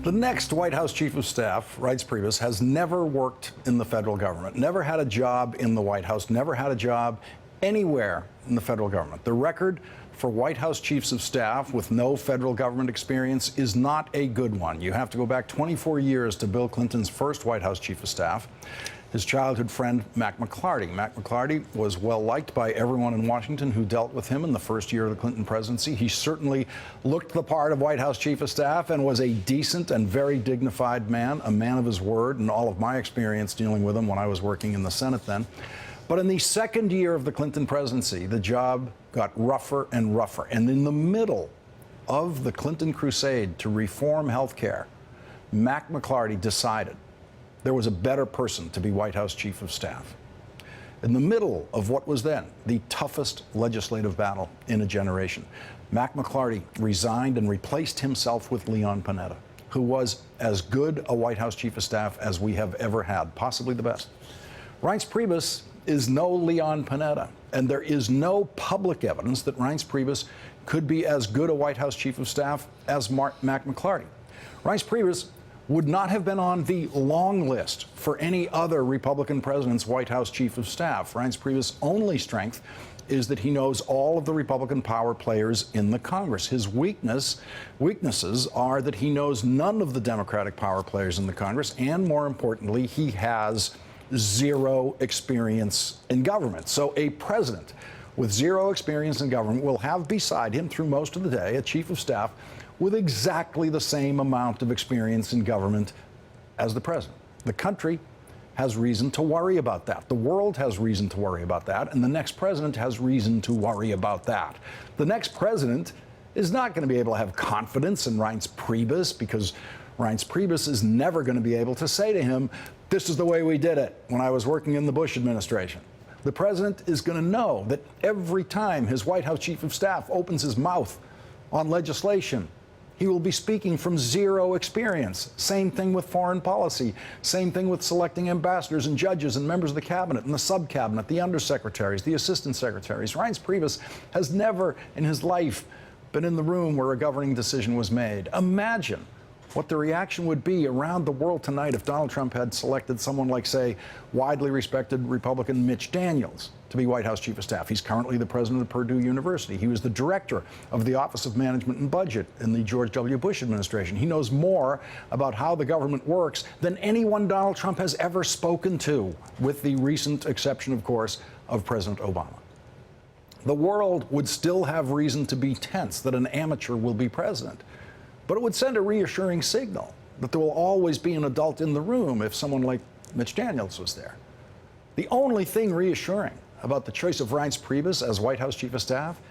The next White House Chief of Staff, writes Priebus, has never worked in the federal government, never had a job in the White House, never had a job anywhere in the federal government. The record for White House Chiefs of Staff with no federal government experience is not a good one. You have to go back 24 years to Bill Clinton's first White House Chief of Staff, his childhood friend, Mac McLarty. Mac McLarty was well liked by everyone in Washington who dealt with him in the first year of the Clinton presidency. He certainly looked the part of White House Chief of Staff and was a decent and very dignified man, a man of his word, and all of my experience dealing with him when I was working in the Senate then. But in the second year of the Clinton presidency, the job got rougher and rougher. And in the middle of the Clinton crusade to reform health care, Mac McLarty decided there was a better person to be White House Chief of Staff. In the middle of what was then the toughest legislative battle in a generation, Mac McLarty resigned and replaced himself with Leon Panetta, who was as good a White House Chief of Staff as we have ever had, possibly the best. Reince Priebus is no Leon Panetta, and there is no public evidence that Reince Priebus could be as good a White House Chief of Staff as Mac McLarty. Reince Priebus would not have been on the long list for any other Republican president's White House Chief of Staff. Reince Priebus' only strength is that he knows all of the Republican power players in the Congress. His weaknesses are that he knows none of the Democratic power players in the Congress, and more importantly, he has zero experience in government. So a president with zero experience in government will have beside him through most of the day a chief of staff with exactly the same amount of experience in government as the president. The country has reason to worry about that. The world has reason to worry about that, and the next president has reason to worry about that. The next president is not going to be able to have confidence in Reince Priebus, because Reince Priebus is never going to be able to say to him, "This is the way we did it when I was working in the Bush administration." The president is going to know that every time his White House Chief of Staff opens his mouth on legislation, he will be speaking from zero experience. Same thing with foreign policy. Same thing with selecting ambassadors and judges and members of the cabinet and the sub-cabinet, the undersecretaries, the assistant secretaries. Reince Priebus has never in his life been in the room where a governing decision was made. Imagine what the reaction would be around the world tonight if Donald Trump had selected someone like, say, widely respected Republican Mitch Daniels to be White House Chief of Staff. He's currently the president of Purdue University. He was the director of the Office of Management and Budget in the George W. Bush administration. He knows more about how the government works than anyone Donald Trump has ever spoken to, with the recent exception, of course, of President Obama. The world would still have reason to be tense that an amateur will be president. But it would send a reassuring signal that there will always be an adult in the room if someone like Mitch Daniels was there. The only thing reassuring about the choice of Reince Priebus as White House Chief of Staff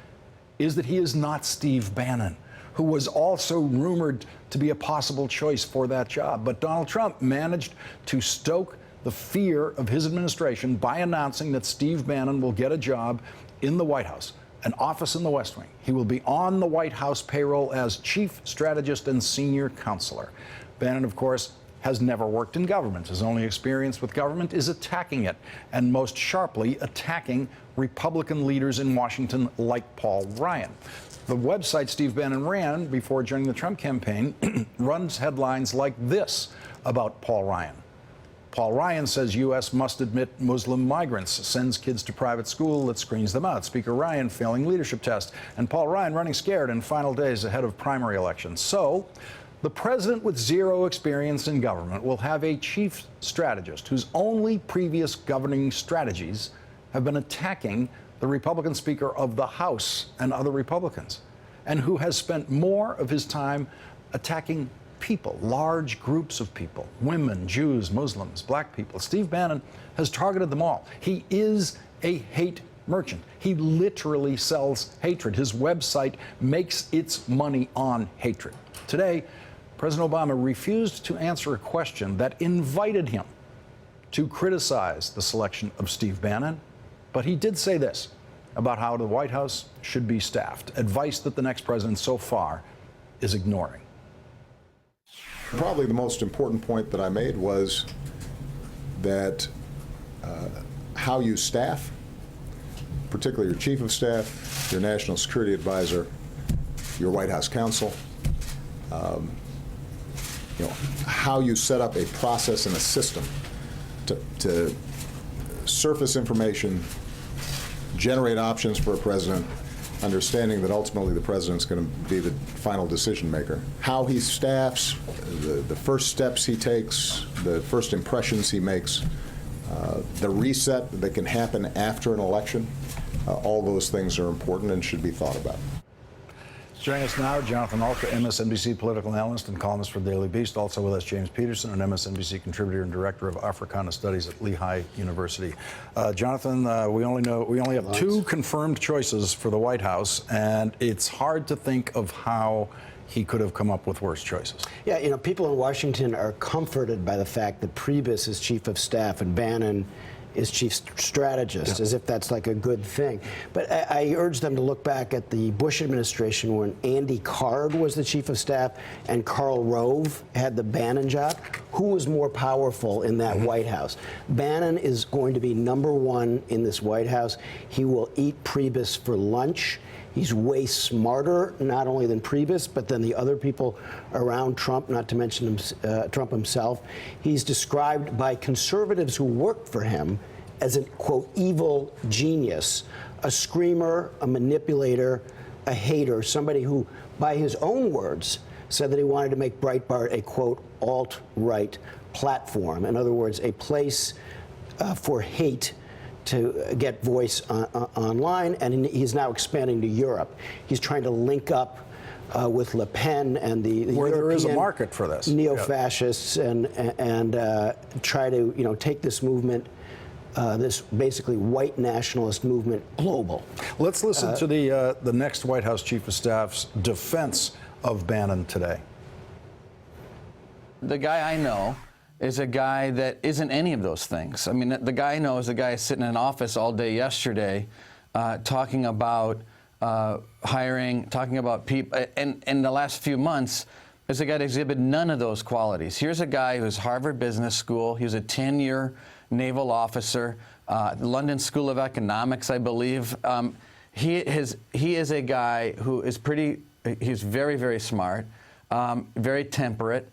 is that he is not Steve Bannon, who was also rumored to be a possible choice for that job. But Donald Trump managed to stoke the fear of his administration by announcing that Steve Bannon will get a job in the White House, an office in the West Wing. He will be on the White House payroll as chief strategist and senior counselor. Bannon, of course, has never worked in government. His only experience with government is attacking it, and most sharply attacking Republican leaders in Washington like Paul Ryan. The website Steve Bannon ran before joining the Trump campaign runs headlines like this about Paul Ryan. Paul Ryan says U.S. must admit Muslim migrants, sends kids to private school that screens them out. Speaker Ryan failing leadership test, and Paul Ryan running scared in final days ahead of primary elections. So the president with zero experience in government will have a chief strategist whose only previous governing strategies have been attacking the Republican Speaker of the House and other Republicans, and who has spent more of his time attacking people, large groups of people, women, Jews, Muslims, black people. Steve Bannon has targeted them all. He is a hate merchant. He literally sells hatred. His website makes its money on hatred. Today, President Obama refused to answer a question that invited him to criticize the selection of Steve Bannon, but he did say this about how the White House should be staffed, advice that the next president so far is ignoring. Probably the most important point that I made was that how you staff, particularly your chief of staff, your national security advisor, your White House counsel, how you set up a process and a system to surface information, generate options for a president, understanding that ultimately the president's going to be the final decision maker. How he staffs, the first steps he takes, the first impressions he makes, the reset that can happen after an election, all those things are important and should be thought about. Joining us now, Jonathan Alka, MSNBC political analyst and columnist for Daily Beast. Also with us, James Peterson, an MSNBC contributor and director of Africana Studies at Lehigh University. Jonathan, we only have two confirmed choices for the White House, and it's hard to think of how he could have come up with worse choices. Yeah, people in Washington are comforted by the fact that Priebus is chief of staff and Bannon is chief strategist, as if that's like a good thing. But I urge them to look back at the Bush administration when Andy Card was the chief of staff and Karl Rove had the Bannon job. Who was more powerful in that White House? Bannon is going to be #1 in this White House. He will eat Priebus for lunch. He's way smarter, not only than Priebus, but than the other people around Trump, not to mention Trump himself. He's described by conservatives who worked for him as an, quote, evil genius, a screamer, a manipulator, a hater, somebody who, by his own words, said that he wanted to make Breitbart a, quote, alt-right platform. In other words, a place for hate to get voice online, and he's now expanding to Europe. He's trying to link up with Le Pen and the where European there is a market for this neo-fascists, and try to take this movement, this basically white nationalist movement, global. Let's listen to the next White House Chief of Staff's defense of Bannon today. The guy I know is a guy that isn't any of those things. I mean, the guy I know is a guy sitting in an office all day yesterday talking about hiring, talking about people, and in the last few months is a guy that exhibited none of those qualities. Here's a guy who's Harvard Business School. He was a 10-year naval officer, London School of Economics, I believe. He is a guy who is he's very, very smart, very temperate.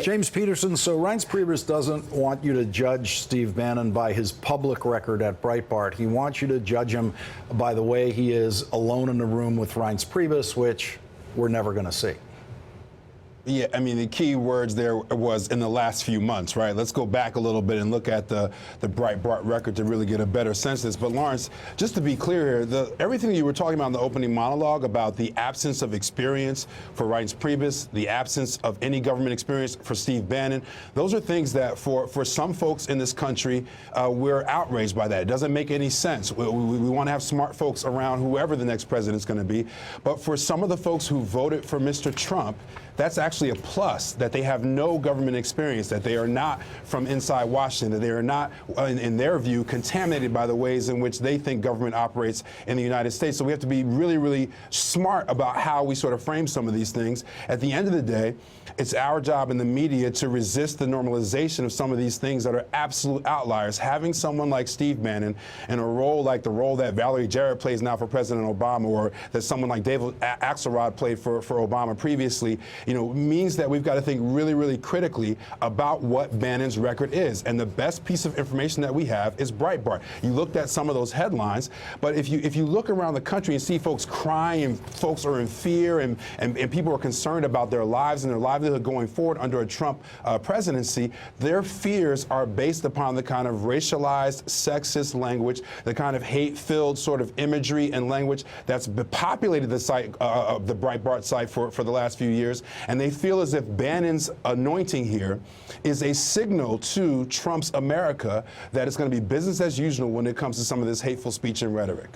James Peterson, so Reince Priebus doesn't want you to judge Steve Bannon by his public record at Breitbart. He wants you to judge him by the way he is alone in the room with Reince Priebus, which we're never going to see. Yeah, I mean, the key words there was in the last few months, right? Let's go back a little bit and look at the Breitbart record to really get a better sense of this. But Lawrence, just to be clear here, everything you were talking about in the opening monologue about the absence of experience for Reince Priebus, the absence of any government experience for Steve Bannon, those are things that for some folks in this country, we're outraged by that. It doesn't make any sense. We want to have smart folks around whoever the next president's going to be. But for some of the folks who voted for Mr. Trump, that's actually a plus, that they have no government experience, that they are not from inside Washington, that they are not, in their view, contaminated by the ways in which they think government operates in the United States. So we have to be really, really smart about how we sort of frame some of these things. At the end of the day, it's our job in the media to resist the normalization of some of these things that are absolute outliers. Having someone like Steve Bannon in a role like the role that Valerie Jarrett plays now for President Obama, or that someone like David Axelrod played for Obama previously, means that we've got to think really, really critically about what Bannon's record is. And the best piece of information that we have is Breitbart. You looked at some of those headlines, but if you look around the country and see folks crying and folks are in fear and people are concerned about their lives and their livelihood going forward under a Trump presidency, their fears are based upon the kind of racialized, sexist language, the kind of hate-filled sort of imagery and language that's populated the site, the Breitbart site for the last few years. And they feel as if Bannon's anointing here is a signal to Trump's America that it's going to be business as usual when it comes to some of this hateful speech and rhetoric.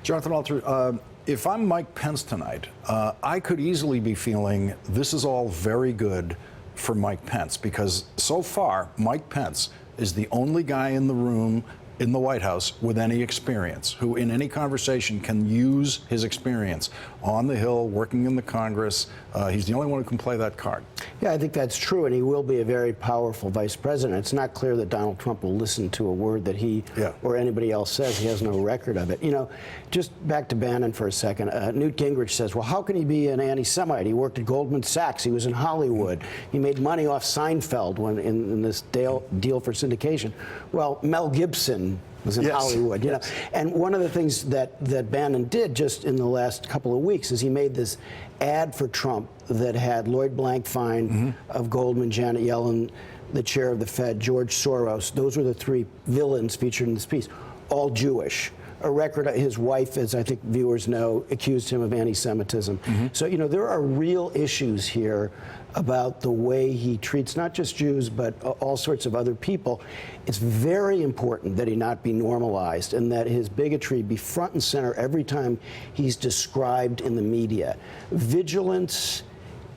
Jonathan Alter, if I'm Mike Pence tonight, I could easily be feeling this is all very good for Mike Pence, because so far Mike Pence is the only guy in the room in the White House with any experience, who in any conversation can use his experience. on the Hill, working in the Congress. He's the only one who can play that card. Yeah, I think that's true, and he will be a very powerful vice president. It's not clear that Donald Trump will listen to a word that he or anybody else says. He has no record of it. You know, just back to Bannon for a second. Newt Gingrich says, well, how can he be an anti-Semite? He worked at Goldman Sachs. He was in Hollywood. He made money off Seinfeld when in this deal for syndication. Well, Mel Gibson was in Hollywood, you know. And one of the things that Bannon did just in the last couple of weeks is he made this ad for Trump that had Lloyd Blankfein of Goldman, Janet Yellen, the chair of the Fed, George Soros. Those were the three villains featured in this piece, all Jewish. A record, his wife, as I think viewers know, accused him of anti-Semitism. So, you know, there are real issues here about the way he treats not just Jews, but all sorts of other people. It's very important that he not be normalized and that his bigotry be front and center every time he's described in the media. Vigilance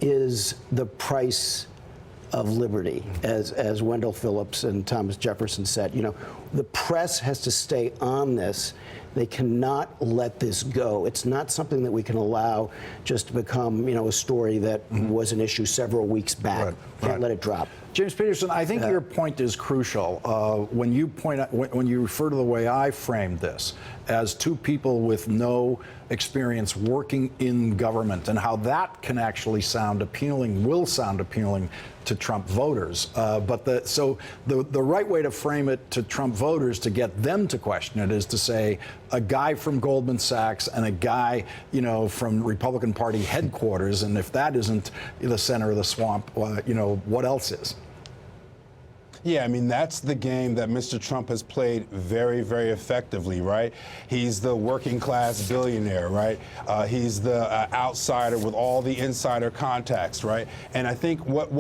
is the price of liberty, as Wendell Phillips and Thomas Jefferson said. You know, the press has to stay on this. They cannot let this go. It's not something that we can allow just to become, you know, a story that was an issue several weeks back. Can't let it drop. James Peterson, I think your point is crucial when you point out, when you refer to the way I framed this as two people with no experience working in government and how that can actually sound appealing, will sound appealing to Trump voters. But the right way to frame it to Trump voters to get them to question it is to say a guy from Goldman Sachs and a guy, you know, from Republican Party headquarters, and if that isn't the center of the swamp, you know, what else is? Yeah, I mean, that's the game that Mr. Trump has played very, very effectively, right? He's the working class billionaire, right? He's the outsider with all the insider contacts, right? And I think what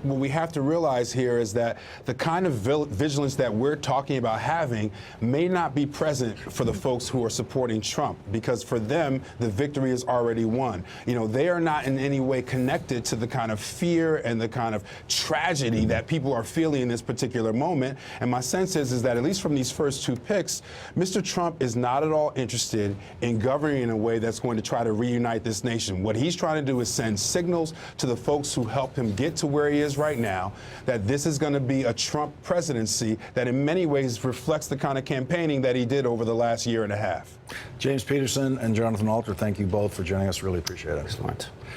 we have to realize here is that the kind of vigilance that we're talking about having may not be present for the folks who are supporting Trump, because for them, the victory is already won. You know, they are not in any way connected to the kind of fear and the kind of tragedy that people are feeling in this particular moment. And my sense is that at least from these first two picks, Mr. Trump is not at all interested in governing in a way that's going to try to reunite this nation. What he's trying to do is send signals to the folks who helped him get to where he is right now that this is going to be a Trump presidency that in many ways reflects the kind of campaigning that he did over the last year and a half. James Peterson and Jonathan Alter, thank you both for joining us. Really appreciate it. Excellent.